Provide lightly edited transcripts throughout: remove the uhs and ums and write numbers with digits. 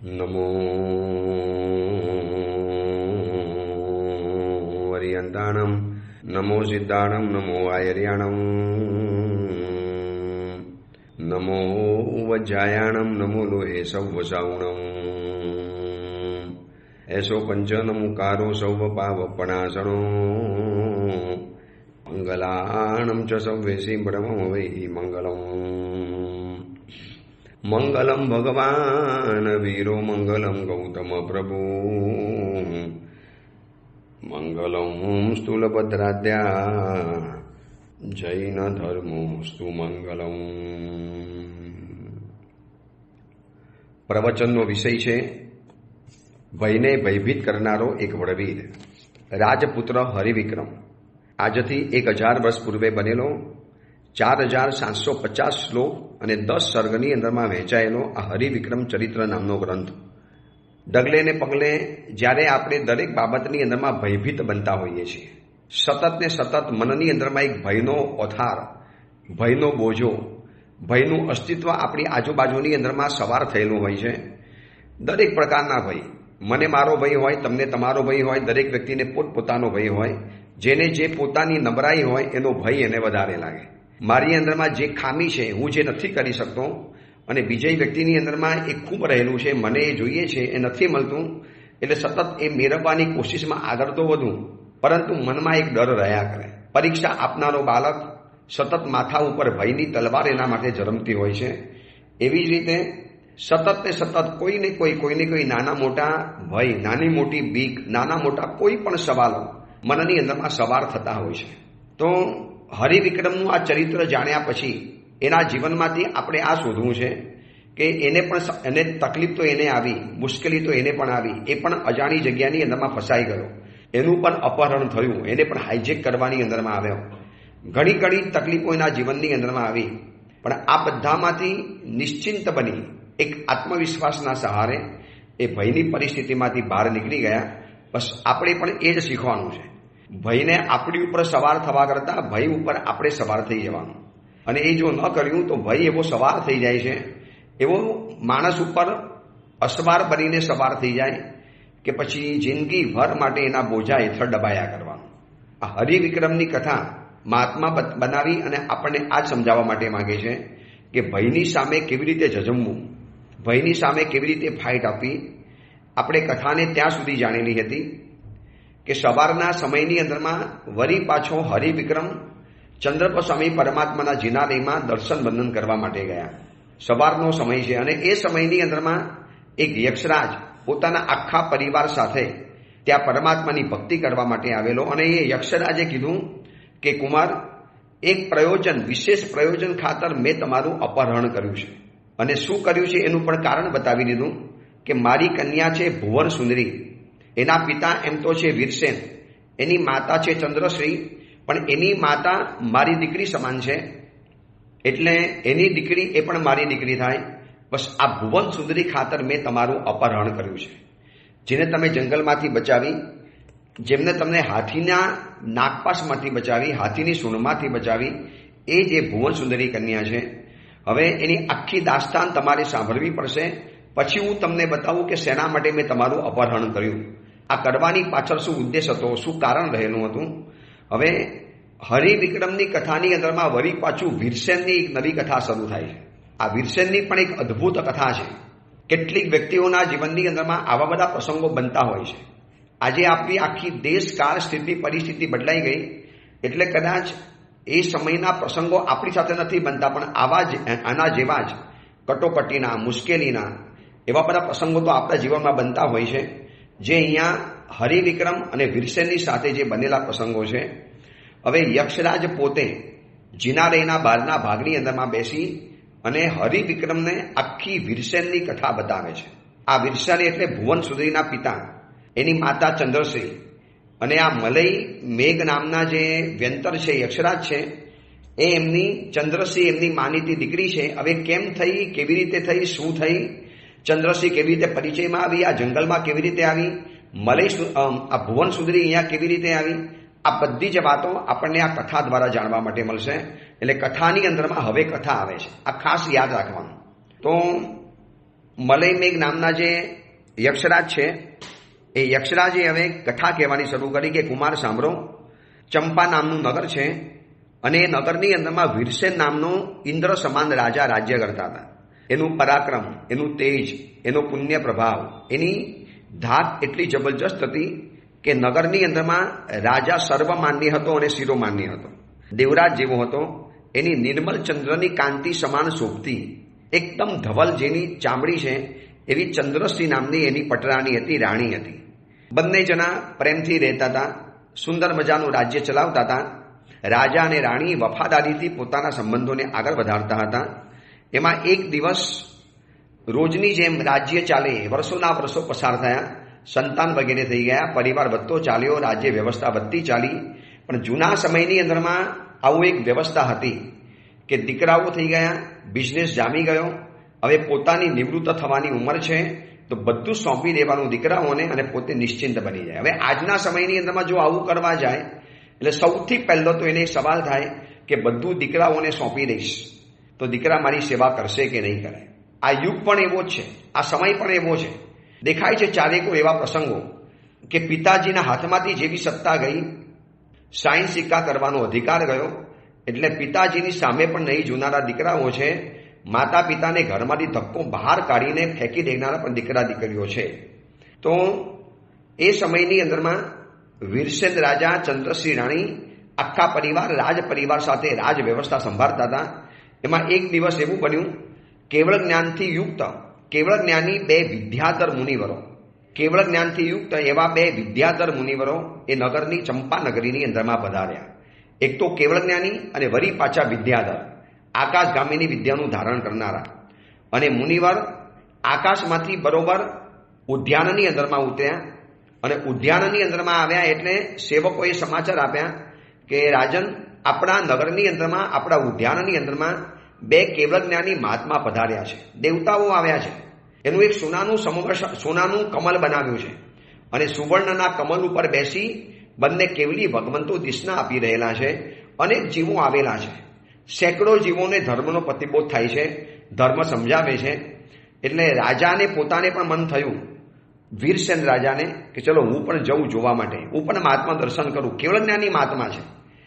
નમો વરિયંતાણમ નમો સિદ્ધાણમ નમો આયર્યાણમ નમો વજ્જાયાણમ નમો લોહે સૌવસાવણમ એસો પંચનમુકારો સૌવ પાવપણાસણો મંગલાણમ ચ સૌવેસી બ્રહ્મ વૈ મંગલમ મંગલમ ભગવાન વીરો મંગલમ ગૌતમ પ્રભુ મંગલમ સ્થૂલભદ્રાદ્યા જૈન ધર્મોસ્તુ મંગલમ. પ્રવચનનો વિષય છે ભયને ભયભીત કરનારો એક વડવીર, રાજપુત્ર હરિવિક્રમ. આજથી 1000 વર્ષ પૂર્વે બનેલો 4750 શ્લોક અને 10 સર્ગની અંદરમાં વહેંચાયેલો આ હરિવિક્રમ ચરિત્ર નામનો ગ્રંથ. ડગલે ને પગલે જ્યારે આપણે દરેક બાબતની અંદરમાં ભયભીત બનતા હોઈએ છીએ, સતત ને સતત મનની અંદરમાં એક ભયનો ઓથાર, ભયનો બોજો, ભયનું અસ્તિત્વ આપણી આજુબાજુની અંદરમાં સવાર થયેલું હોય છે. દરેક પ્રકારના ભય, મને મારો ભય હોય, તમને તમારો ભય હોય, દરેક વ્યક્તિને પોતપોતાનો ભય હોય. જેને જે પોતાની નબળાઈ હોય એનો ભય એને વધારે લાગે. મારી અંદરમાં જે ખામી છે, હું જે નથી કરી શકતો, અને બીજા વ્યક્તિની અંદરમાં એ ખૂબ રહેલું છે, મને એ જોઈએ છે, એ નથી મળતું, એટલે સતત એ મેળવવાની કોશિશમાં આગળ તો વધું, પરંતુ મનમાં એક ડર રહ્યા કરે. પરીક્ષા આપનારો બાળક સતત માથા ઉપર ભયની તલવાર એના માટે ઝરમતી હોય છે. એવી જ રીતે સતત ને સતત કોઈને કોઈ નાના મોટા ભય, નાની મોટી બીક, નાના મોટા કોઈ પણ સવાલો મનની અંદરમાં સવાર થતા હોય છે. તો હરિવિક્રમનું આ ચરિત્ર જાણ્યા પછી એના જીવનમાંથી આપણે આ શોધવું છે કે એને તકલીફ તો એને આવી, મુશ્કેલી તો એને પણ આવી, એ પણ અજાણી જગ્યાની અંદરમાં ફસાઈ ગયો, એનું પણ અપહરણ થયું, એને પણ હાઈજેક કરવાની અંદરમાં આવ્યો. ઘણી તકલીફો એના જીવનની અંદરમાં આવી, પણ આ બધામાંથી નિશ્ચિંત બની એક આત્મવિશ્વાસના સહારે એ ભયની પરિસ્થિતિમાંથી બહાર નીકળી ગયા. બસ આપણે પણ એ જ શીખવાનું છે. ભયને આપણી ઉપર સવાર થવા કરતાં ભય ઉપર આપણે સવાર થઈ જવાનું. અને એ જો ન કર્યું તો ભય એવો સવાર થઈ જાય છે, એવો માણસ ઉપર અસવાર બનીને સવાર થઈ જાય કે પછી જિંદગીભર માટે એના બોજા હેઠળ દબાયા કરવાનું. આ હરિવિક્રમની કથા મહાત્મા બનાવી અને આપણને આ જ સમજાવવા માટે માંગે છે કે ભયની સામે કેવી રીતે ઝઝમવું, ભયની સામે કેવી રીતે ફાઇટ આપવી. આપણે કથાને ત્યાં સુધી જાણેલી હતી કે સવારના સમયની અંદરમાં વરી પાછો હરિવિક્રમ ચંદ્રપ સ્વામી પરમાત્માના જિનાલયમાં દર્શન બંધન કરવા માટે ગયા. સવારનો સમય છે અને એ સમયની અંદરમાં એક યક્ષરાજ પોતાના આખા પરિવાર સાથે ત્યાં પરમાત્માની ભક્તિ કરવા માટે આવેલો. અને એ યક્ષરાજે કીધું કે કુમાર, એક વિશેષ પ્રયોજન ખાતર મેં તમારું અપહરણ કર્યું છે. અને શું કર્યું છે એનું પણ કારણ બતાવી દીધું કે મારી કન્યા છે ભુવન સુંદરી, એના પિતા એમ તો છે વીરસેન, એની માતા છે ચંદ્રશ્રી, પણ એની માતા મારી દીકરી સમાન છે, એટલે એની દીકરી એ પણ મારી દીકરી થાય. બસ આ ભુવન સુંદરી ખાતર મેં તમારું અપહરણ કર્યું છે. જેને તમે જંગલમાંથી બચાવી, જેમને તમને હાથીના નાગપાસમાંથી બચાવી, હાથીની સૂંઢમાંથી બચાવી, એ જે ભુવન સુંદરી કન્યા છે. હવે એની આખી દાસ્તાન તમારે સાંભળવી પડશે, પછી હું તમને બતાવું કે શેના માટે મેં તમારું અપહરણ કર્યું, આ કરવાની પાછળ શું ઉદ્દેશ હતો, શું કારણ રહેલું હતું. હવે હરિવિક્રમની કથાની અંદરમાં વળી પાછું વીરસેનની એક નવી કથા શરૂ થાય છે. આ વીરસેનની પણ એક અદ્ભુત કથા છે. કેટલીક વ્યક્તિઓના જીવનની અંદરમાં આવા બધા પ્રસંગો બનતા હોય છે. આજે આપણી આખી દેશ કાળ સ્થિતિ પરિસ્થિતિ બદલાઈ ગઈ, એટલે કદાચ એ સમયના પ્રસંગો આપણી સાથે નથી બનતા, પણ આના જેવા જ કટોકટીના, મુશ્કેલીના એવા બધા પ્રસંગો તો આપણા જીવનમાં બનતા હોય છે. જે અહીંયા હરિવિક્રમ અને વીરસેનની સાથે જે બનેલા પ્રસંગો છે. હવે યક્ષરાજ પોતે જિનાલયના બહારના ભાગની અંદરમાં બેસી અને હરિવિક્રમને આખી વીરસેનની કથા બતાવે છે. આ વીરસેન એટલે ભુવન સુંદરીના પિતા, એની માતા ચંદ્રશ્રી, અને આ મલય મેઘ નામના જે વ્યંતર છે, યક્ષરાજ છે, એ એમની ચંદ્રશ્રી એમની માનીતી દીકરી છે. હવે કેમ થઈ, કેવી રીતે થઈ, શું થઈ, ચંદ્રશ્રી કેવી રીતે પરિચયમાં આવી, આ જંગલમાં કેવી રીતે આવી, આ ભુવન સુંદરી અહીંયા કેવી રીતે આવી, આ બધી જ વાતો આપણને આ કથા દ્વારા જાણવા માટે મળશે. એટલે કથાની અંદરમાં હવે કથા આવે છે, આ ખાસ યાદ રાખવાનું. તો મલય મેઘ નામના જે યક્ષરાજ છે એ યક્ષરાજે હવે કથા કહેવાની શરૂ કરી કે કુમાર સાંભળો, ચંપા નામનું નગર છે અને એ નગરની અંદરમાં વીરસેન નામનો ઇન્દ્ર સમાન રાજા રાજ્ય કરતા હતા. એનું પરાક્રમ, એનું તેજ, એનો પુણ્ય પ્રભાવ, એની ધાક એટલી જબરજસ્ત હતી કે નગરની અંદરમાં રાજા સર્વમાન્ય હતો અને શિરોમાન્ય હતો. દેવરાજ જેવો હતો. એની નિર્મલ ચંદ્રની કાંતિ સમાન શોભતી એકદમ ધવલ જેની ચામડી છે એવી ચંદ્રશ્રી નામની એની પટરાણી હતી, રાણી હતી. બંને જણા પ્રેમથી રહેતા હતા, સુંદર મજાનું રાજ્ય ચલાવતા હતા. રાજા અને રાણી વફાદારીથી પોતાના સંબંધોને આગળ વધારતા હતા. એમાં એક દિવસ રોજની જેમ રાજ્ય ચાલે, વર્ષોના વર્ષો પસાર થયા, સંતાન વગેરે થઈ ગયા, પરિવાર વધતો ચાલ્યો, રાજ્ય વ્યવસ્થા વધતી ચાલી. પણ જૂના સમયની અંદરમાં આવું એક વ્યવસ્થા હતી કે દીકરાઓ થઈ ગયા, બિઝનેસ જામી ગયો, હવે પોતાની નિવૃત્ત થવાની ઉંમર છે, તો બધું સોંપી દેવાનું દીકરાઓને અને પોતે નિશ્ચિંત બની જાય. હવે આજના સમયની અંદરમાં જો આવું કરવા જાય એટલે સૌથી પહેલો તો એને સવાલ થાય કે બધું દીકરાઓને સોંપી દઈશ તો દીકરા મારી સેવા કરશે કે નહીં કરે. આ યુગ પણ એવો જ છે, આ સમય પણ એવો છે. દેખાય છે ચારેકો એવા પ્રસંગો કે પિતાજીના હાથમાંથી જેવી સત્તા ગઈ, સાયન્સ સિક્કા કરવાનો અધિકાર ગયો, એટલે પિતાજીની સામે પણ નહીં જોનારા દીકરાઓ છે, માતા પિતાને ઘરમાંથી ધક્કો બહાર કાઢીને ફેંકી દેનારા પણ દીકરા દીકરીઓ છે. તો એ સમયની અંદરમાં વીરસેન રાજા, ચંદ્રશ્રી રાણી આખા પરિવાર, રાજ પરિવાર સાથે રાજ વ્યવસ્થા સંભાળતા હતા. એમાં એક દિવસ એવું બન્યું, કેવળ જ્ઞાનથી યુક્ત, કેવળ જ્ઞાની બે વિદ્યાધર મુનિવરો, કેવળ જ્ઞાનથી યુક્ત એવા બે વિદ્યાધર મુનિવરો એ નગરની ચંપા નગરીની અંદરમાં પધાર્યા. એક તો કેવળ જ્ઞાની અને વરી પાછા વિદ્યાધર, આકાશગામીની વિદ્યાનું ધારણ કરનારા. અને મુનિવર આકાશમાંથી બરોબર ઉદ્યાનની અંદરમાં ઉતર્યા અને ઉદ્યાનની અંદરમાં આવ્યા એટલે સેવકોએ સમાચાર આપ્યા કે રાજન, આપણા નગરની અંદરમાં, આપણા ઉદ્યાનની અંદરમાં બે કેવળ જ્ઞાની મહાત્મા પધાર્યા છે, દેવતાઓ આવ્યા છે. એનું એક સોનાનું કમલ બનાવ્યું છે અને સુવર્ણના કમલ ઉપર બેસી બંને કેવલી ભગવંતો દિશના આપી રહેલા છે. અનેક જીવો આવેલા છે, સેંકડો જીવોને ધર્મનો પ્રતિબોધ થાય છે, ધર્મ સમજાવે છે. એટલે રાજાને પોતાને પણ મન થયું, વીરસેન રાજાને, કે ચલો હું પણ જઉં જોવા માટે, હું પણ મહાત્મા દર્શન કરું. કેવળ જ્ઞાની મહાત્મા છે.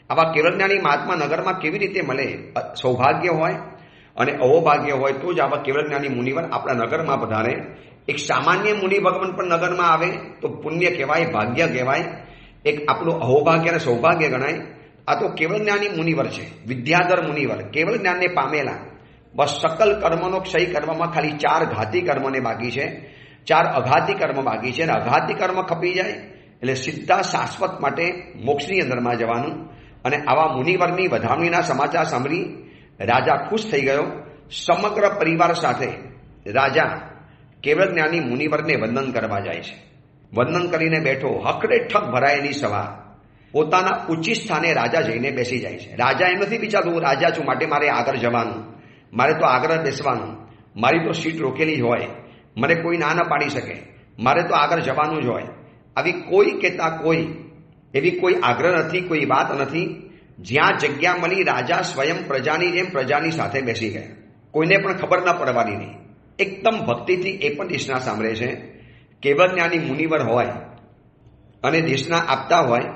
આવા કેવળ જ્ઞાની મહાત્મા નગરમાં કેવી રીતે મળે? સૌભાગ્ય હોય અને અહોભાગ્ય હોય તો જ આવા કેવળ જ્ઞાની મુનિવર આપણા નગરમાં પધારે. એક સામાન્ય મુનિ ભગવાન પણ નગરમાં આવે તો પુણ્ય કહેવાય, ભાગ્ય કહેવાય, એક આપણું અહોભાગ્ય અને સૌભાગ્ય ગણાય. આ તો કેવળ જ્ઞાની મુનિવર છે, વિદ્યાધર મુનિવર, કેવળ જ્ઞાનને પામેલા. બસ સકલ કર્મનો ક્ષય કરવામાં ખાલી 4 ઘાતી કર્મને બાકી છે, 4 અઘાતી કર્મ બાકી છે. અને અઘાતી કર્મ ખપી જાય એટલે સીધા શાશ્વત માટે મોક્ષની અંદરમાં જવાનું. અને આવા મુનિવરની વધામણીના સમાચાર સાંભળી રાજા ખુશ થઈ ગયો. સમગ્ર પરિવાર સાથે રાજા કેવળ જ્ઞાની મુનિવરને વંદન કરવા જાય છે. વંદન કરીને બેઠો, હકડે ઠક ભરાયેલી સભા, પોતાના ઉચ્ચ સ્થાને રાજા જઈને બેસી જાય છે. રાજા એમ નથી વિચારતું હું રાજા છું માટે મારે આગળ જવાનું, મારે તો આગળ બેસવાનું, મારી તો સીટ રોકેલી જ હોય, મને કોઈ ના પાડી શકે, મારે તો આગળ જવાનું જ હોય. આવી કોઈ કહેતા કોઈ એવી કોઈ આગ્રહ નથી, કોઈ વાત નથી. જ્યાં જગ્યા મળી રાજા સ્વયં પ્રજાની જેમ પ્રજાની સાથે બેસી ગયા, કોઈને પણ ખબર ના પડવાની નહીં. એકદમ ભક્તિથી એ પણ દેશના સાંભળે છે. કેવળ જ્ઞાની મુનિવર હોય અને દેશના આપતા હોય,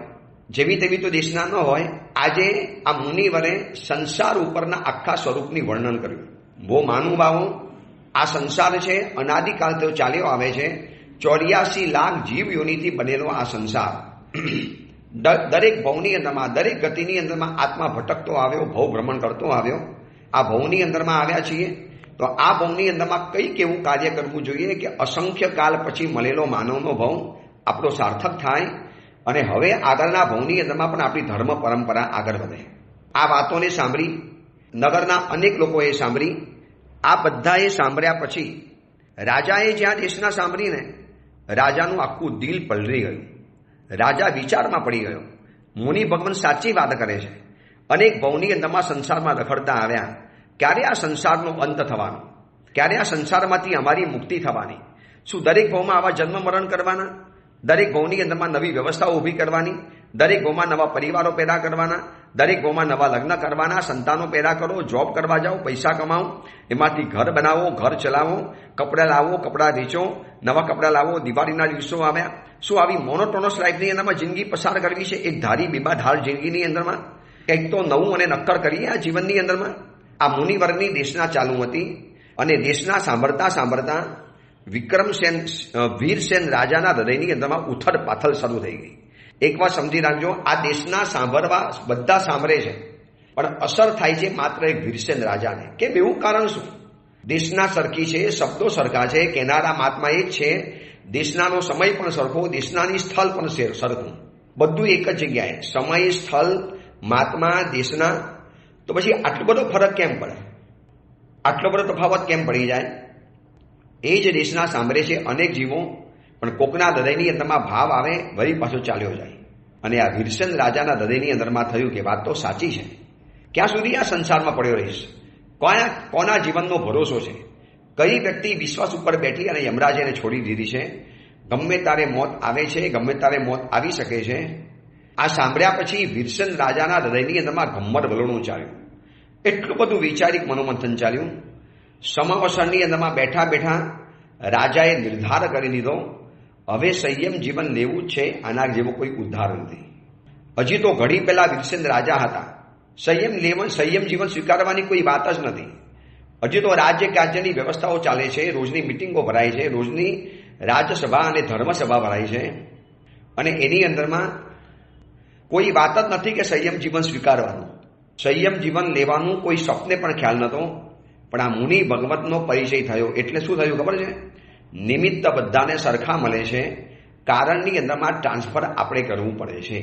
જેવી તેવી તો દેશના ન હોય. આજે આ મુનિવરે સંસાર ઉપરના આખા સ્વરૂપની વર્ણન કર્યું. બહુ મહાનુભાવો, આ સંસાર છે અનાદિકાળથી ચાલ્યો આવે છે. 84 લાખ જીવ યોનિથી બનેલો આ સંસાર. દરેક ભવની અંદરમાં, દરેક ગતિની અંદરમાં આત્મા ભટકતો આવ્યો, ભવ ભ્રમણ કરતો આવ્યો. આ ભવની અંદરમાં આવ્યા છીએ તો આ ભવની અંદરમાં કંઈક એવું કાર્ય કરવું જોઈએ કે અસંખ્ય કાળ પછી મળેલો માનવનો ભવ આપણો સાર્થક થાય અને હવે આગળના ભવની અંદરમાં પણ આપણી ધર્મ પરંપરા આગળ વધે. આ વાતોને સાંભળી નગરના અનેક લોકોએ સાંભળી. આ બધાએ સાંભળ્યા પછી રાજાએ જ્યાં દેશના સાંભળીને રાજાનું આખું દિલ પલળી ગયું. રાજા વિચારમાં પડી ગયો. મુનિ ભગવાન સાચી વાત કરે છે. અનેક ભવની અંદરમાં સંસારમાં રખડતા આવ્યા. ક્યારે આ સંસારનો અંત થવાનો? ક્યારે આ સંસારમાંથી અમારી મુક્તિ થવાની? શું દરેક ભવમાં આવા જન્મ મરણ કરવાના? દરેક ભવની અંદરમાં નવી વ્યવસ્થાઓ ઊભી કરવાની? દરેક ગામમાં નવા પરિવારો પેદા કરવાના, દરેક ગામમાં નવા લગ્ન કરવાના, સંતાનો પેદા કરો, જોબ કરવા જાઓ, પૈસા કમાઓ, એમાંથી ઘર બનાવો, ઘર ચલાવો, કપડાં લાવો, કપડાં વેચો, નવા કપડાં લાવો. દિવાળીના દિવસો આવ્યા. શું આવી મોનોટોનસ લાઈફની અંદરમાં જિંદગી પસાર કરવી છે? એક ધારી બીબાધાર જિંદગીની અંદરમાં કંઈક તો નવું અને નક્કર કરીએ આ જીવનની અંદરમાં. આ મુનિવર્ગની દેશના ચાલુ હતી અને દેશના સાંભળતા સાંભળતા વીરસેન રાજાના હૃદયની અંદરમાં ઉથલ પાથલ શરૂ થઈ ગઈ. એક વાત સમજી રાખજો, આ દેશના સાંભળવા બધા સાંભળે છે, પણ અસર થાય છે માત્ર એક વીરસેન રાજાને. કેમ? એવું કારણ શું? દેશના સરખી છે, શબ્દો સરખા છે, કહેનારા મહાત્મા એક છે, દેશનાનો સમય પણ સરખો, દેશનાની સ્થળ પણ સરખું, બધું એક જ જગ્યાએ, સમય, સ્થળ, મહાત્મા, દેશના. તો પછી આટલો બધો ફરક કેમ પડે? આટલો બધો તફાવત કેમ પડી જાય? એ જ દેશના સાંભળે છે અનેક જીવો, પણ કોકના હૃદયની અંદરમાં ભાવ આવે, વળી પાછો ચાલ્યો જાય. અને આ વીરસેન રાજાના હૃદયની અંદરમાં થયું કે વાત તો સાચી છે. ક્યાં સુધી આ સંસારમાં પડ્યો રહીશ? કોના જીવનનો ભરોસો છે? કઈ વ્યક્તિ વિશ્વાસ ઉપર બેઠી અને યમરાજ એને છોડી દીધી છે? ગમે તારે મોત આવે છે, ગમે તારે મોત આવી શકે છે. આ સાંભળ્યા પછી વીરસેન રાજાના હૃદયની અંદરમાં ગમ્મર વલણું ચાલ્યું. એટલું બધું વૈચારિક મનોમંથન ચાલ્યું. સમાવસરની અંદરમાં બેઠા બેઠા રાજાએ નિર્ધાર કરી લીધો, હવે સંયમ જીવન લેવું જ છે, આના જેવો કોઈ ઉદ્ધાર નથી. હજી તો ઘડી પહેલા વીરસેન રાજા હતા. સંયમ જીવન સ્વીકારવાની કોઈ વાત જ નથી. હજી તો રાજ્ય કાર્યની વ્યવસ્થાઓ ચાલે છે, રોજની મિટિંગો ભરાય છે, રોજની રાજ્યસભા અને ધર્મસભા ભરાય છે, અને એની અંદરમાં કોઈ વાત જ નથી કે સંયમ જીવન સ્વીકારવાનું, સંયમ જીવન લેવાનું કોઈ સ્વપ્ને પણ ખ્યાલ નહોતો. પણ આ મુનિ ભગવતનો પરિચય થયો એટલે શું થયું ખબર છે? નિમિત્ત બધાને સરખા મળે છે, કારણની અંદરમાં ટ્રાન્સફર આપણે કરવું પડે છે.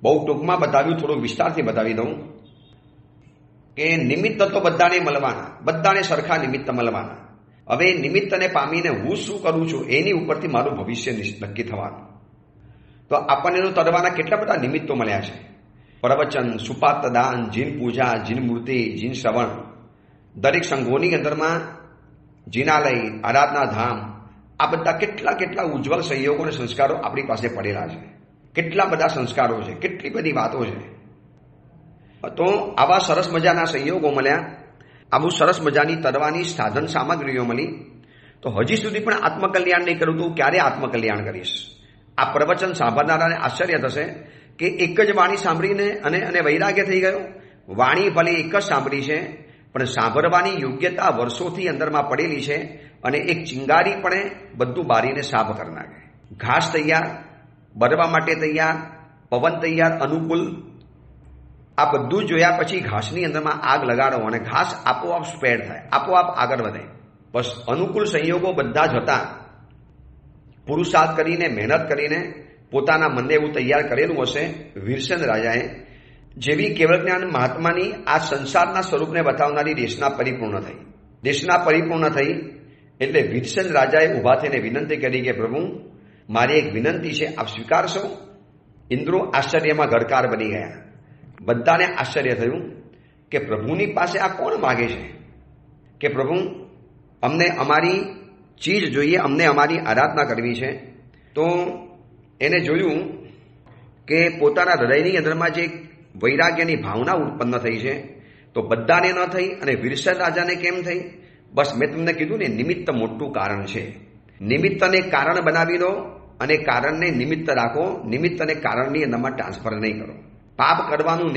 બહુ ટૂંકમાં બતાવ્યું, થોડું વિસ્તારથી બતાવી દઉં કે નિમિત્ત તો બધાને મળવાના, બધાને સરખા નિમિત્ત મળવાના. હવે નિમિત્તને પામીને હું શું કરું છું એની ઉપરથી મારું ભવિષ્ય નક્કી થવાનું. તો આપણને તો તરવાના કેટલા બધા નિમિત્તો મળ્યા છે. પ્રવચન, સુપાતદાન, જીન પૂજા, જીન મૂર્તિ, જીન શ્રવણ, દરેક સંઘોની અંદરમાં જીનાલય, આરાધના ધામ, આ બધા કેટલા કેટલા ઉજ્જવલ સંયોગો અને સંસ્કારો આપણી પાસે પડેલા છે. કેટલા બધા સંસ્કારો છે, કેટલી બધી વાતો છે. તો આવા સરસ મજાના સંયોગો મળ્યા, આવું સરસ મજાની તરવાની સાધન સામગ્રીઓ મળી. તો હજી સુધી પણ આત્મકલ્યાણ નહીં કરું તો ક્યારે આત્મકલ્યાણ કરીશ? આ પ્રવચન સાંભળનારાને આશ્ચર્ય થશે કે એક જ વાણી સાંભળીને અને વૈરાગ્ય થઈ ગયો. વાણી ભલે એક જ સાંભળી છે, પણ સાંભળવાની યોગ્યતા વર્ષોથી અંદરમાં પડેલી છે, અને એક ચિંગારી પણ બધું બારીને સાફ કરી નાખે. ઘાસ તૈયાર, બરવા માટે તૈયાર, પવન તૈયાર, અનુકૂળ. આ બધું જોયા પછી ઘાસની અંદરમાં આગ લગાડો અને ઘાસ આપોઆપ સ્પ્રેડ થાય, આપોઆપ આગળ વધે. બસ અનુકૂળ સંયોગો બધા જ હતા. પુરુષાર્થ કરીને, મહેનત કરીને પોતાના મનને એવું તૈયાર કરેલું હશે વીરસેન રાજાએ. જેવી કેવળ જ્ઞાન મહાત્માની આ સંસારના સ્વરૂપને બતાવનારી દેશના પરિપૂર્ણ થઈ. દેશના પરિપૂર્ણ થઈ એટલે વીરસેન રાજાએ ઊભા થઈને વિનંતી કરી કે પ્રભુ, મારી એક વિનંતી છે, આપ સ્વીકારશો? ઇન્દ્રો આશ્ચર્યમાં ગડકાર બની ગયા. બધાને આશ્ચર્ય થયું કે પ્રભુની પાસે આ કોણ માગે છે? કે પ્રભુ, અમને અમારી ચીજ જોઈએ, અમને અમારી આરાધના કરવી છે. તો એને જોયું કે પોતાના હૃદયની અંદરમાં જે વૈરાગ્યની ભાવના ઉત્પન્ન થઈ છે, તો બધાને ન થઈ અને વીરસેન રાજાને કેમ થઈ? બસ મેં તમને કીધું ને, નિમિત્ત મોટું કારણ છે. નિમિત્તને કારણ બનાવી દો અને કારણને નિમિત્ત રાખો. નિમિત્તને કારણની અંદરમાં ટ્રાન્સફર નહીં કરો. પાપ કરવાનું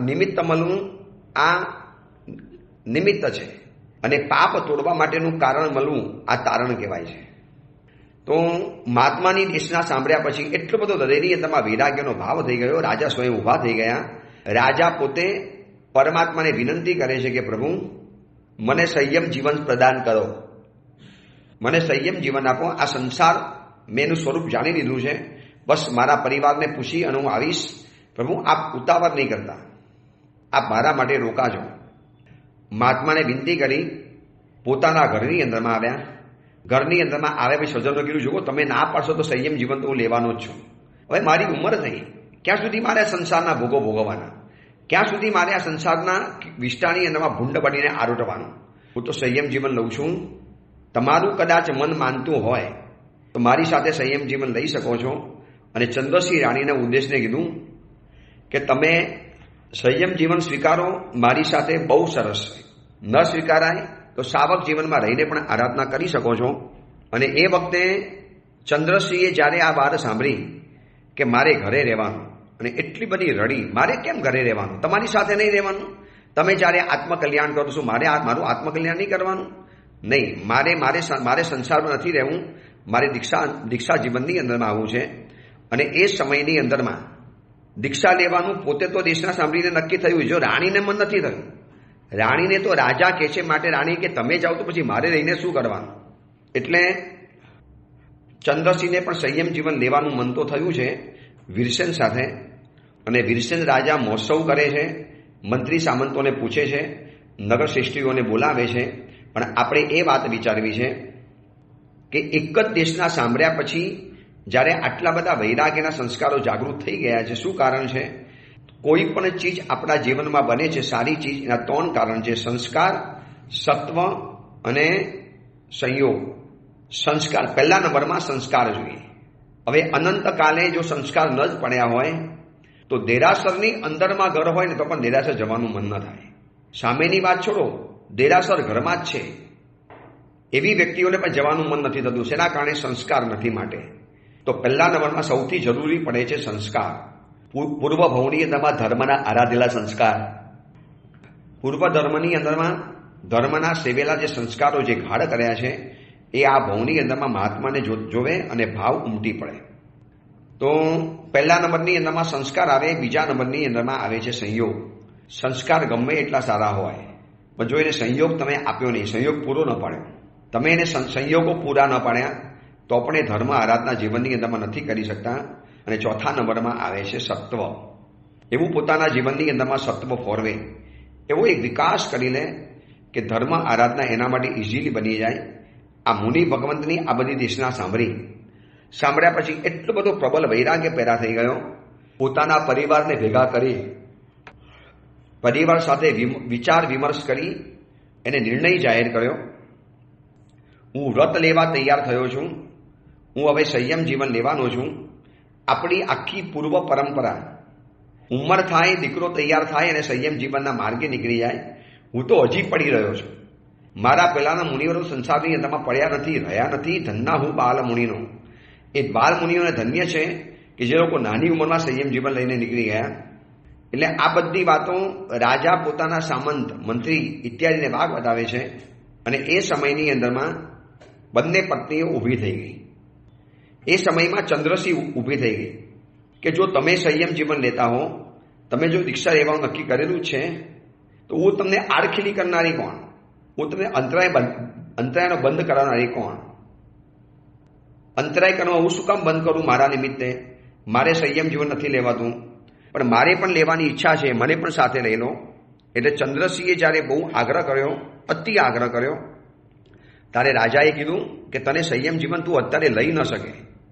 નિમિત્ત મળવું આ નિમિત્ત છે, અને પાપ તોડવા માટેનું કારણ મળવું આ તારણ કહેવાય છે. તો મહાત્માની દેશના સાંભળ્યા પછી એટલો બધો હૃદયની અંદરમાં વૈરાગ્યનો ભાવ થઈ ગયો. રાજા સ્વયં ઊભા થઈ ગયા. રાજા પોતે પરમાત્માને વિનંતી કરે છે કે પ્રભુ, મને સંયમ જીવન પ્રદાન કરો, મને સંયમ જીવન આપો. આ સંસાર મેં એનું સ્વરૂપ જાણી લીધું છે, બસ મારા પરિવારને પૂછી અને હું આવીશ. પ્રભુ, આપ ઉતાવળ નહીં કરતા, આપ મારા માટે રોકાજો. મહાત્માને વિનંતી કરી પોતાના ઘરની અંદરમાં આવ્યા. ઘરની અંદરમાં આવ્યા પછી સ્વજનો કીધું, જુઓ તમે ના પાડશો તો સંયમ જીવન તો હું લેવાનો જ છું. હવે મારી ઉંમર થઈ, ક્યાં સુધી મારે આ સંસારના ભોગો ભોગવવાના? ક્યાં સુધી મારે આ સંસારના વિષ્ટાની અંદરમાં ભૂંડ બનીને આરોટવાનું? હું તો સંયમ જીવન લઉં છું. તમારું કદાચ મન માનતું હોય તો મારી સાથે સંયમ જીવન લઈ શકો છો, અને ચંદ્રસિંહ રાણીના ઉદ્દેશને કીધું કે તમે સંયમ જીવન સ્વીકારો, મારી સાથે બહુ સરસ છે. ન સ્વીકારાય તો સાવક જીવનમાં રહીને પણ આરાધના કરી શકો છો. અને એ વખતે ચંદ્રસિંહે જ્યારે આ વાત સાંભળી કે મારે ઘરે રહેવાનું, અને એટલી બધી રડી, મારે કેમ ઘરે રહેવાનું, તમારી સાથે નહીં રહેવાનું, તમે જ્યારે આત્મકલ્યાણ કરો છો મારું આત્મકલ્યાણ નહીં કરવાનું, નહીં, મારે સંસારમાં નથી રહેવું, મારે દીક્ષા જીવનની અંદરમાં આવવું છે. અને એ સમયની અંદરમાં દીક્ષા લેવાનું પોતે તો દેશના સાંભળીને નક્કી થયું. જો રાણીને મન નથી થયું, રાણીને તો રાજા કહે છે, માટે રાણી કે તમે જાઓ તો પછી મારે રહીને શું કરવાનું. એટલે ચંદ્રસિંહને પણ સંયમ જીવન લેવાનું મન તો થયું છે વીરસેન સાથે. અને વીરસેન રાજા મહોત્સવ કરે છે, મંત્રી સામંતોને પૂછે છે, નગર શ્રેષ્ઠીઓને બોલાવે છે. પણ આપણે એ વાત વિચારવી છે કે એક જ દેશના સાંભળ્યા પછી જ્યારે આટલા બધા વૈરાગ્યના સંસ્કારો જાગૃત થઈ ગયા છે, શું કારણ છે? કોઈ પણ ચીજ આપણા જીવનમાં બને છે સારી ચીજ, એના 3 કારણ છે: સંસ્કાર, સત્વ અને સંયોગ. સંસ્કાર, પહેલા નંબરમાં સંસ્કાર જોઈએ. હવે અનંતકાલે જો સંસ્કાર ન જ પડ્યા હોય તો દેરાસરની અંદરમાં ઘર હોય ને તો પણ દેરાસર જવાનું મન ન થાય. સામેની વાત છોડો, દેરાસર ઘરમાં જ છે એવી વ્યક્તિઓને પણ જવાનું મન નથી થતું. શેના કારણે? સંસ્કાર નથી. માટે તો પહેલા નંબરમાં સૌથી જરૂરી પડે છે સંસ્કાર. પૂર્વ ભવની અંદરમાં ધર્મના આરાધેલા સંસ્કાર, પૂર્વ ધર્મની અંદરમાં ધર્મના સેવેલા જે સંસ્કારો જે ગાઢ કર્યા છે એ આ ભવની અંદરમાં મહાત્માને જોવે અને ભાવ ઉમટી પડે. તો પહેલા નંબરની અંદરમાં સંસ્કાર આવે. બીજા નંબરની અંદરમાં આવે છે સંયોગ. સંસ્કાર ગમે એટલા સારા હોય પણ જો એને સંયોગ તમે આપ્યો નહીં, સંયોગ પૂરો ન પાડ્યો, તમે એને સંયોગો પૂરા ન પાડ્યા તો પણ એ ધર્મ આરાધના જીવનની અંદરમાં નથી કરી શકતા. અને ચોથા નંબરમાં આવે છે સત્વ. એવું પોતાના જીવનની અંદરમાં સત્વ ફોરવે, એવો એક વિકાસ કરી લે કે ધર્મ આરાધના એના માટે ઇઝીલી બની જાય. આ મુનિ ભગવંતની આ બધી દેશના સાંભળ્યા પછી એટલો બધો પ્રબલ વૈરાગ્ય પેદા થઈ ગયો. પોતાના પરિવારને ભેગા કરી, પરિવાર સાથે વિચાર વિમર્શ કરી એને નિર્ણય જાહેર કર્યો, હું વ્રત લેવા તૈયાર થયો છું, હું હવે સંયમ જીવન લેવાનો છું. આપણી આખી પૂર્વ પરંપરા, ઉંમર થાય, દીકરો તૈયાર થાય અને સંયમ જીવનના માર્ગે નીકળી જાય, હું તો હજી પડી રહ્યો છું. મારા પહેલાના મુનિવરો સંસારની અંદરમાં પડ્યા નથી, રહ્યા નથી. ધન્ના હું બાલ મુનિનો. એ બાલ મુનિઓને ધન્ય છે કે જે લોકો નાની ઉંમરમાં સંયમ જીવન લઈને નીકળી ગયા. એટલે આ બધી વાતો રાજા પોતાના સામંત, મંત્રી ઇત્યાદિને વાગ બતાવે છે. અને એ સમયની અંદરમાં બંને પત્નીઓ ઊભી થઈ ગઈ. એ સમયમાં ચંદ્રસિંહ ઊભી થઈ ગઈ કે જો તમે સંયમ જીવન લેતા હો, તમે જો દીક્ષા લેવાનું નક્કી કરેલું છે તો હું તમને આડખીલી કરનારી કોણ? હું તમને અંતરાયનો બંધ કરાવનારી કોણ? અંતરાય કરવા હું શું કામ બંધ કરું મારા નિમિત્તે? મારે સંયમ જીવન નથી લેવાતું, પણ મારે પણ લેવાની ઈચ્છા છે, મને પણ સાથે લઈ લો. એટલે ચંદ્રસિંહે જ્યારે બહુ આગ્રહ કર્યો, અતિ આગ્રહ કર્યો, ત્યારે રાજાએ કીધું કે તને સંયમ જીવન તું અત્યારે લઈ ન શકે.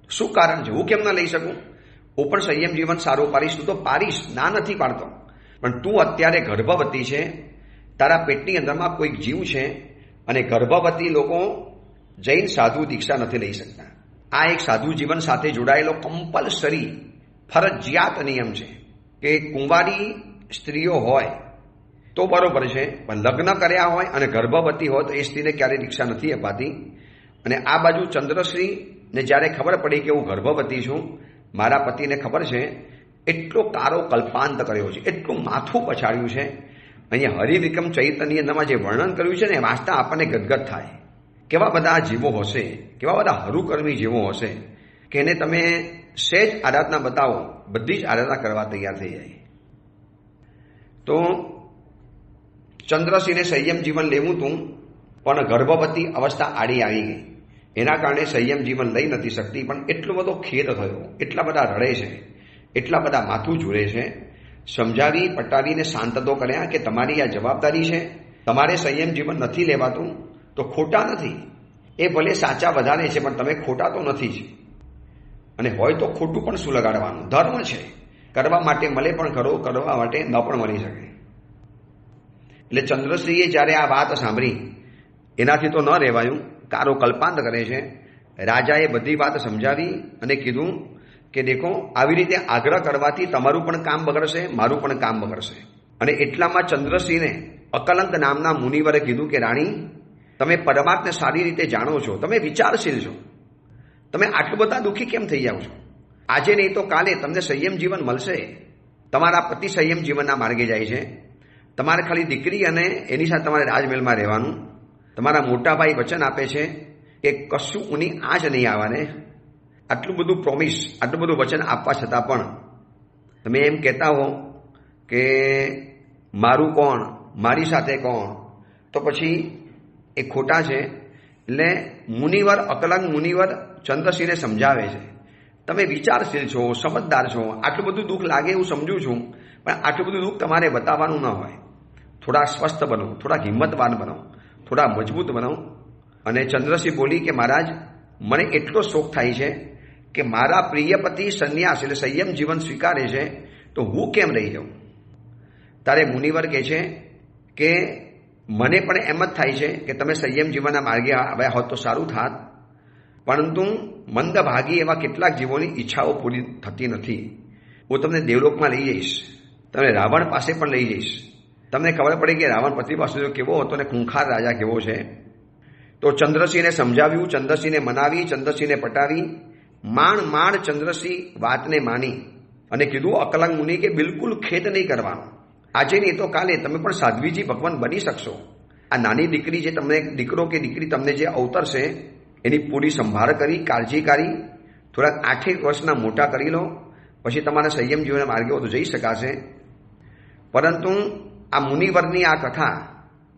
શું કારણ છે? હું કેમ ના લઈ શકું? હું પણ સંયમ જીવન સારું પાડીશ. તું તો પાડીશ, ના નથી પાડતો, પણ તું અત્યારે ગર્ભવતી છે, તારા પેટની અંદરમાં કોઈક જીવ છે, અને ગર્ભવતી લોકો જૈન સાધુ દીક્ષા નથી લઈ શકતા. આ એક સાધુ જીવન સાથે જોડાયેલો કમ્પલસરી ફરજિયાત નિયમ છે કે કુંવારી સ્ત્રીઓ હોય તો બરોબર છે, પણ લગ્ન કર્યા હોય અને ગર્ભવતી હોય તો એ સ્ત્રીને ક્યારેય દીક્ષા નથી અપાતી. અને આ બાજુ ચંદ્રશ્રીને જ્યારે ખબર પડી કે હું ગર્ભવતી છું, મારા પતિને ખબર છે, એટલો કારો કલ્પાંત કર્યો છે, એટલું માથું પછાડ્યું છે. અહીંયા હરિવિક્રમ ચરિત્રની અંદરમાં જે વર્ણન કર્યું છે ને, વાંચતા આપણને ગદગદ થાય. કેવા બધા જીવો હશે, કેવા બધા હરુકર્મી જીવો હશે કે એને તમે સહેજ આરાધના બતાવો, બધી જ આરાધના કરવા તૈયાર થઈ જાય. તો ચંદ્રસિંહને સંયમ જીવન લેવું હતું, પણ ગર્ભવતી અવસ્થા આડી આવી ગઈ. એના કારણે સંયમ જીવન લઈ નથી શકતી. પણ એટલો બધો ખેદ થયો, એટલા બધા રડે છે, એટલા બધા માથું ઝૂરે છે. સમજાવી પટાવીને શાંત તો કર્યા કે તમારી આ જવાબદારી છે, તમારે સંયમ જીવન નથી લેવાતું તો ખોટા નથી. એ ભલે સાચા વધારે છે પણ તમે ખોટા તો નથી જ. અને હોય તો ખોટું પણ શું લગાડવાનું? ધર્મ છે, કરવા માટે મળે પણ ખરો, કરવા માટે ન પણ મળી શકે. એટલે ચંદ્રશ્રીએ જ્યારે આ વાત સાંભળી, એનાથી તો ન રહેવાયું, કારો કલ્પાંત કરે છે. રાજાએ બધી વાત સમજાવી અને કીધું કે દેખો આવી રીતે આગ્રહ કરવાથી તમારું પણ કામ બગડશે, મારું પણ કામ બગડશે. અને એટલામાં ચંદ્રસિંહને અકલંક નામના મુનિવરે કીધું કે રાણી, તમે પરમાત્માને સારી રીતે જાણો છો, તમે વિચારશીલ છો, તમે આટલું બધા દુઃખી કેમ થઈ જાઓ છો? આજે નહીં તો કાલે તમને સંયમ જીવન મળશે. તમારા પતિ સંયમ જીવનના માર્ગે જાય છે. તમારે ખાલી દીકરી અને એની સાથે તમારે રાજમહેલમાં રહેવાનું. તમારા મોટા ભાઈ વચન આપે છે કે કશું ઉની આજ નહીં આવવાને. આટલું બધું પ્રોમિસ, આટલું બધું વચન આપવા છતાં પણ તમે એમ કહેતા હો કે મારું કોણ, મારી સાથે કોણ, તો પછી એ ખોટા છે. એટલે મુનિવર, અકલંક મુનિવર ચંદ્રસિંહને સમજાવે છે, તમે વિચારશીલ છો, સમજદાર છો, આટલું બધું દુઃખ લાગે એવું સમજું છું, પણ આટલું બધું દુઃખ તમારે બતાવવાનું ન હોય. થોડા સ્વસ્થ બનો, થોડા હિંમતવાન બનો, થોડા મજબૂત બનો. અને ચંદ્રસિંહ બોલી કે મહારાજ, મને એટલો શોખ થાય છે કે મારા પ્રિય પતિ સંન્યાસ એટલે સંયમ જીવન સ્વીકારે છે, તો હું કેમ રહી જાઉં? તારે મુનિવર કહે છે કે મને પણ એમ જ થાય છે કે તમે સંયમ જીવનના માર્ગે આવ્યા હોત તો સારું થાત, પરંતુ મંદભાગી એવા કેટલાક જીવોની ઈચ્છાઓ પૂરી થતી નથી. હું તમને દેવલોકમાં લઈ જઈશ, તમને રાવણ પાસે પણ લઈ જઈશ. તમને ખબર પડે કે રાવણ પતિ પાસે કેવો હતો અને ખૂંખાર રાજા કેવો છે. તો ચંદ્રસિંહને સમજાવ્યું, ચંદ્રસિંહને મનાવી, ચંદ્રસિંહને પટાવી. માંડ ચંદ્રસિંહ વાતને માની અને કીધું અકલંક મુનિ કે બિલકુલ ખેદ નહીં કરવાનો. આજે નહીં તો કાલે તમે પણ સાધ્વીજી ભગવાન બની શકશો. આ નાની દીકરી જે તમને, દીકરો કે દીકરી તમને જે અવતરશે એની પૂરી સંભાળ કરી, કાળજી કરી, થોડાક 8 વર્ષના મોટા કરી લો, પછી તમારા સંયમ જીવનના માર્ગે તો જઈ શકાશે. પરંતુ આ મુનિવરની આ કથા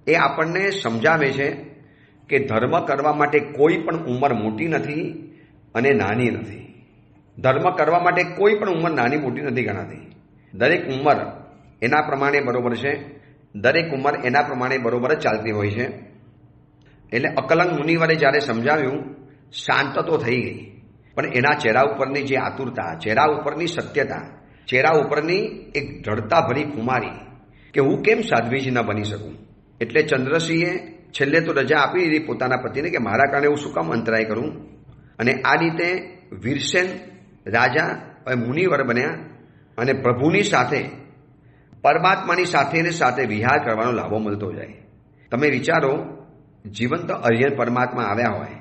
એ આપણને સમજાવે છે કે ધર્મ કરવા માટે કોઈ પણ ઉંમર મોટી નથી અને નાની નથી. ધર્મ કરવા માટે કોઈ પણ ઉંમર નાની મોટી નથી ગણાતી. દરેક ઉંમર એના પ્રમાણે બરોબર છે, દરેક ઉંમર એના પ્રમાણે બરોબર જ ચાલતી હોય છે. એટલે અકલંક મુનિવરે જ્યારે સમજાવ્યું, શાંત તો થઈ ગઈ, પણ એના ચહેરા ઉપરની જે આતુરતા, ચહેરા ઉપરની સત્યતા, ચહેરા ઉપરની એક દ્રઢતા ભરી ખુમારી કે હું કેમ સાધ્વીજી ન બની શકું. એટલે ચંદ્રસિંહે છેલ્લે તો રજા આપી દીધી પોતાના પતિને કે મારા કારણે હું શું કામ અંતરાય કરું. અને આ રીતે વીરસેન રાજા મુનિવર બન્યા અને પ્રભુની સાથે, પરમાત્માની સાથે ને સાથે વિહાર કરવાનો લાભો મળતો જાય. તમે વિચારો, જીવંત અરિયન પરમાત્મા આવ્યા હોય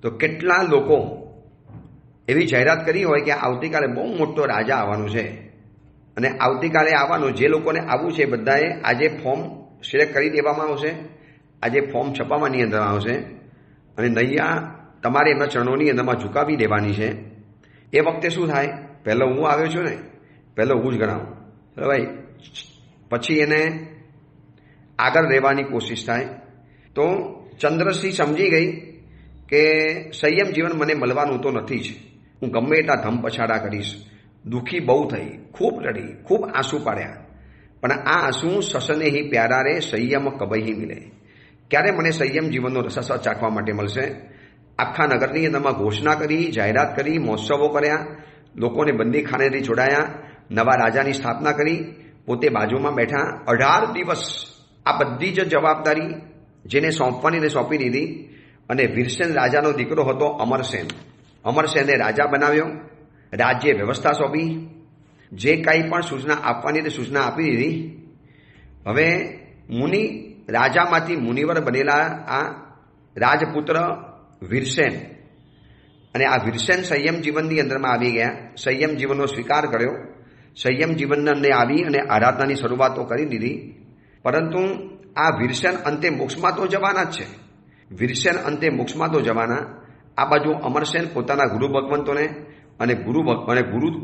તો કેટલા લોકો એવી જાહેરાત કરી હોય કે આવતીકાલે બહુ મોટો રાજા આવવાનો છે અને આવતીકાલે આવવાનું, જે લોકોને આવવું છે બધાએ આજે ફોર્મ સિલેક્ટ કરી દેવામાં આવશે, આજે ફોર્મ છપાવવાની અંદરમાં આવશે અને નૈયા તમારે એમના ચરણોની અંદરમાં ઝુકાવી દેવાની છે. એ વખતે શું થાય? પહેલો હું આવ્યો છું ને, પહેલો હું જ ગણાવું ભાઈ, પછી એને આગળ રહેવાની કોશિશ થાય. તો ચંદ્રસિંહ સમજી ગઈ કે સંયમ જીવન મને મળવાનું તો નથી જ, હું ગમે એટલા ધમ પછાડા કરીશ. દુઃખી બહુ થઈ, ખૂબ રડી, ખૂબ આંસુ પાડ્યા, પણ આ આંસુ સસને હી પ્યારા રે સંયમ કબહી મિલે. ક્યારે મને સંયમ જીવનનો રસ ચાખવા માટે મળશે? આખા નગરની અંદરમાં ઘોષણા કરી, જાહેરાત કરી, મહોત્સવો કર્યા, લોકોને બંદીખાનેથી છોડાયા, નવા રાજાની સ્થાપના કરી, પોતે બાજુમાં બેઠા. 18 દિવસ આ બધી જ જવાબદારી જેને સોંપવાની સોંપી દીધી. અને વીરસેન રાજાનો દીકરો હતો અમરસેન. અમરસેને રાજા બનાવ્યો, રાજ્ય વ્યવસ્થા સોંપી, જે કાંઈ પણ સૂચના આપવાની તે સૂચના આપી દીધી. હવે મુનિ રાજામાંથી મુનિવર બનેલા આ રાજપુત્ર વીરસેન, અને આ વીરસેન સંયમ જીવનની અંદરમાં આવી ગયા, સંયમ જીવનનો સ્વીકાર કર્યો, સંયમ જીવનને આવી અને આરાધનાની શરૂઆતો કરી દીધી. પરંતુ આ વીરસેન અંતે મોક્ષમાં તો જવાના જ છે, વીરસેન અંતે મોક્ષમાં તો જવાના. આ બાજુ અમરસેન પોતાના ગુરુ ભગવંતોને અને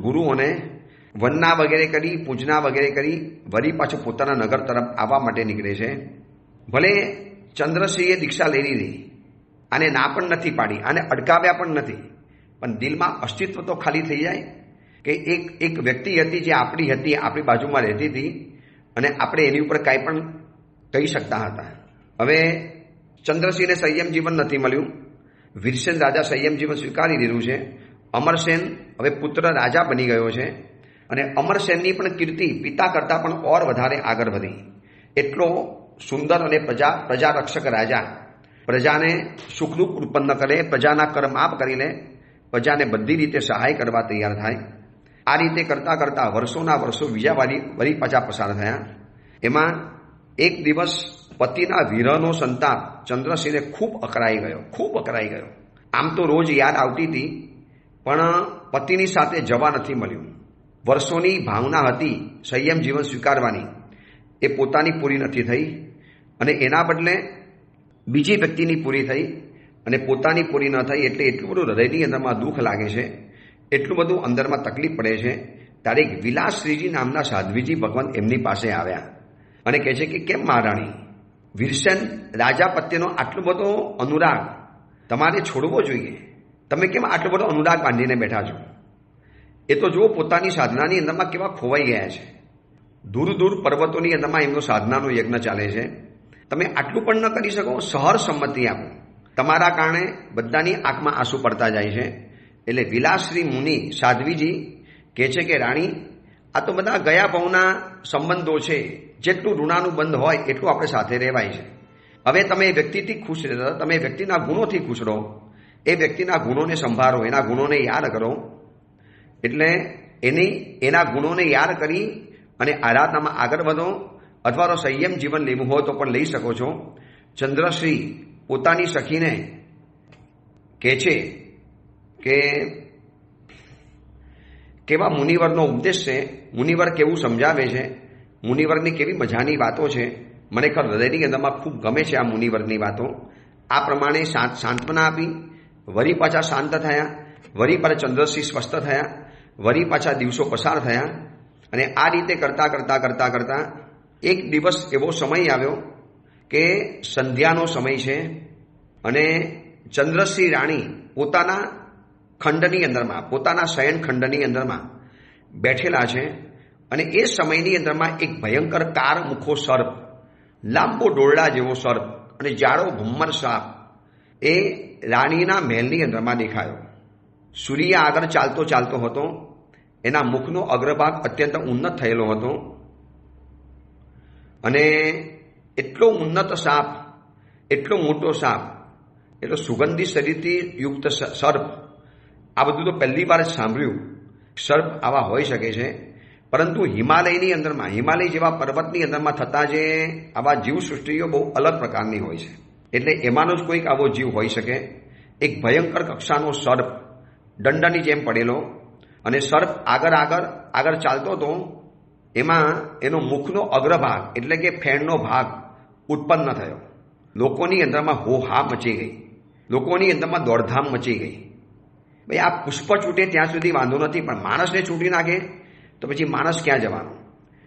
ગુરુઓને વંદના વગેરે કરી, પૂજના વગેરે કરી, વળી પાછું પોતાના નગર તરફ આવવા માટે નીકળે છે. ભલે ચંદ્રસિંહે દીક્ષા લઈ લીધી, આને ના પણ નથી પાડી, આને અટકાવ્યા પણ નથી, પણ દિલમાં અસ્તિત્વ તો ખાલી થઈ જાય કે એક વ્યક્તિ હતી જે આપણી હતી, આપણી બાજુમાં રહેતી હતી અને આપણે એની ઉપર કાંઈ પણ કહી શકતા હતા. હવે ચંદ્રસિંહને સંયમ જીવન નથી મળ્યું, વીરસેન રાજા સંયમ જીવન સ્વીકારી દીધું છે. અમરસેન હવે પુત્ર રાજા બની ગયો છે અને અમરસેનની પણ કીર્તિ પિતા કરતાં પણ ઓર વધારે આગળ વધી. એટલો સુંદર અને પ્રજારક્ષક રાજા, પ્રજાને સુખ દુઃખ ઉત્પન્ન કરે, પ્રજાના કર માફ કરી લે, પ્રજાને બધી રીતે સહાય કરવા તૈયાર થાય. આ રીતે કરતાં કરતાં વર્ષોના વર્ષો બીજા વળી પાછા પસાર થયા. એમાં એક દિવસ પતિના વિરહનો સંતાપ ચંદ્રસિંહને ખૂબ અકળાઈ ગયો. આમ તો રોજ યાદ આવતી હતી, પણ પતિની સાથે જવા નથી મળ્યું. વર્ષોની ભાવના હતી સંયમ જીવન સ્વીકારવાની, એ પોતાની પૂરી નથી થઈ અને એના બદલે બીજી વ્યક્તિની પૂરી થઈ અને પોતાની પૂરી ન થઈ એટલે એટલું બધું હૃદયની અંદરમાં દુઃખ લાગે છે, એટલું બધું અંદરમાં તકલીફ પડે છે. ત્યારે વિલાસશ્રીજી નામના સાધ્વીજી ભગવાન એમની પાસે આવ્યા અને કહે છે કે કેમ મહારાણી, વીરસેન રાજા પ્રત્યેનો આટલો બધો અનુરાગ તમારે છોડવો જોઈએ, તમે કેમ આટલો બધો અનુરાગ બાંધીને બેઠા છો? એ તો જુઓ પોતાની સાધનાની અંદરમાં કેવા ખોવાઈ ગયા છે. દૂર દૂર પર્વતોની અંદરમાં એમનો સાધનાનો યજ્ઞ ચાલે છે. તમે આટલું પણ ન કરી શકો? સહર સંમતિ આપો. તમારા કારણે બધાની આંખમાં આંસુ પડતા જાય છે. એટલે વિલાસશ્રી મુનિ સાધ્વીજી કહે છે કે રાણી, આ તો બધા ગયા ભાવના સંબંધો છે, જેટલું ઋણાનુબંધ હોય એટલું આપણે સાથે રહેવાય છે. હવે તમે એ વ્યક્તિથી ખુશ રહેતા, તમે વ્યક્તિના ગુણોથી ખુશ રહો, એ વ્યક્તિના ગુણોને સંભાળો, એના ગુણોને યાદ કરો. એટલે એના ગુણોને યાદ કરી અને આરાધનામાં આગળ વધો, અથવા તો સંયમ જીવન લેવું હોય તો પણ લઈ શકો છો. ચંદ્રશ્રી પોતાની સખીને કહે છે કે કેવા મુનિવરનો ઉપદેશ છે, મુનિવર કેવું સમજાવે છે, મુનિવરની કેવી મજાની વાતો છે. મને હૃદયની અંદરમાં ખૂબ ગમે છે આ મુનિવરની વાતો. આ પ્રમાણે સાંત્વના આપી, વળી પાછા શાંત થયા, વળી પાછા ચંદ્રસિંહ સ્વસ્થ થયા, વળી પાછા દિવસો પસાર થયા. અને આ રીતે કરતાં એક દિવસ એવો સમય આવ્યો કે સંધ્યાનો સમય છે અને ચંદ્રસિંહ રાણી પોતાના ખંડની અંદરમાં, પોતાના શયન ખંડની અંદરમાં બેઠેલા છે અને એ સમયની અંદરમાં એક ભયંકર કાર મુખો સર્પ, લાંબો ડોરડા જેવો સર્પ અને જાડો ભમ્મર સાપ એ રાણીના મહેલની અંદરમાં દેખાયો. સૂર્ય આગળ ચાલતો હતો. એના મુખનો અગ્રભાગ અત્યંત ઉન્નત થયેલો હતો અને એટલો ઉન્નત સાપ, એટલો મોટો સાપ, એટલો સુગંધી શરીરથી યુક્ત સર્પ, આ બધું તો પહેલી વાર સાંભળ્યું. સર્પ આવા હોઈ શકે છે, પરંતુ હિમાલયની અંદરમાં, હિમાલય જેવા પર્વતની અંદરમાં થતા જે આવા જીવસૃષ્ટિઓ બહુ અલગ પ્રકારની હોય છે. એટલે એમાંનો જ કોઈક આવો જીવ હોઈ શકે. એક ભયંકર કક્ષાનો સર્પ દંડની જેમ પડેલો અને સર્પ આગળ ચાલતો હતો. એમાં એનો મુખનો અગ્રભાગ એટલે કે ફેણનો ભાગ ઉત્પન્ન થયો. લોકોની અંદરમાં હોહા મચી ગઈ, લોકોની અંદરમાં દોડધામ મચી ગઈ. ભાઈ આ પુષ્પ છૂટે ત્યાં સુધી વાંધો નથી, પણ માણસને છૂટી નાખે તો પછી માણસ ક્યાં જવાનો?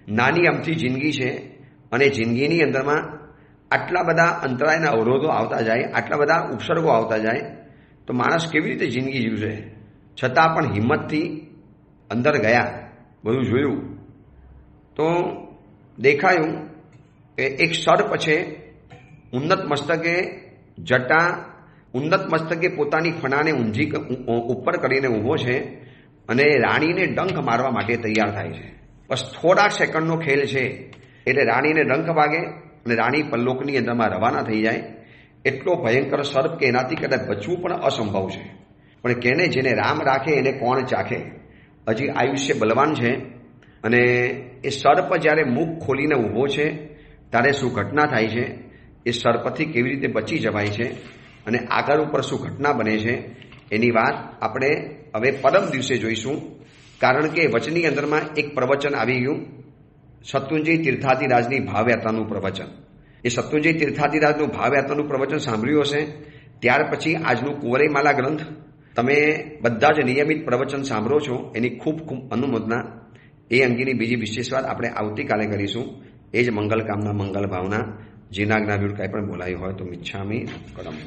નાની અમથી જિંદગી છે અને જિંદગીની અંદરમાં આટલા બધા અંતરાયના અવરોધો આવતા જાય, આટલા બધા ઉપસર્ગો આવતા જાય, તો માણસ કેવી રીતે જિંદગી જીવશે? છતાં પણ હિંમતથી અંદર ગયા, બધું જોયું તો દેખાયું કે એક સર્પ છે, ઉન્નત મસ્તકે પોતાની ફણાને ઊંધી ઉપર કરીને ઊભો છે અને રાણીને ડંખ મારવા માટે તૈયાર થાય છે. બસ થોડા સેકન્ડનો ખેલ છે એટલે રાણીને ડંખ વાગે અને રાણી પલ્લોકની અંદરમાં રવાના થઈ જાય. એટલો ભયંકર સર્પ કે એનાથી કદાચ બચવું પણ અસંભવ છે. પણ કેને જેને રામ રાખે એને કોણ ચાખે? હજી આયુષ્ય બલવાન છે અને એ સર્પ જ્યારે મુખ ખોલીને ઊભો છે ત્યારે શું ઘટના થાય છે, એ સર્પથી કેવી રીતે બચી જવાય છે અને આગળ ઉપર શું ઘટના બને છે, એની વાત આપણે હવે પરમ દિવસે જોઈશું. કારણ કે વચની અંદરમાં એક પ્રવચન આવી ગયું, શત્રુંજય તીર્થાધિરાજની ભાવયાત્રાનું પ્રવચન. એ શત્રુંજય તીર્થાધિરાજનું ભાવયાત્રાનું પ્રવચન સાંભળ્યું હશે, ત્યાર પછી આજનું કુંવરમાલા ગ્રંથ તમે બધા જ નિયમિત પ્રવચન સાંભળો છો, એની ખૂબ ખૂબ અનુમોદના. એ અંગેની બીજી વિશેષ વાત આપણે આવતીકાલે કરીશું. એ જ મંગલ કામના, મંગલ ભાવના. જીનાજ્ઞા વિરુદ્ધ કાંઈ પણ બોલાયું હોય તો મિચ્છામિ કરમ.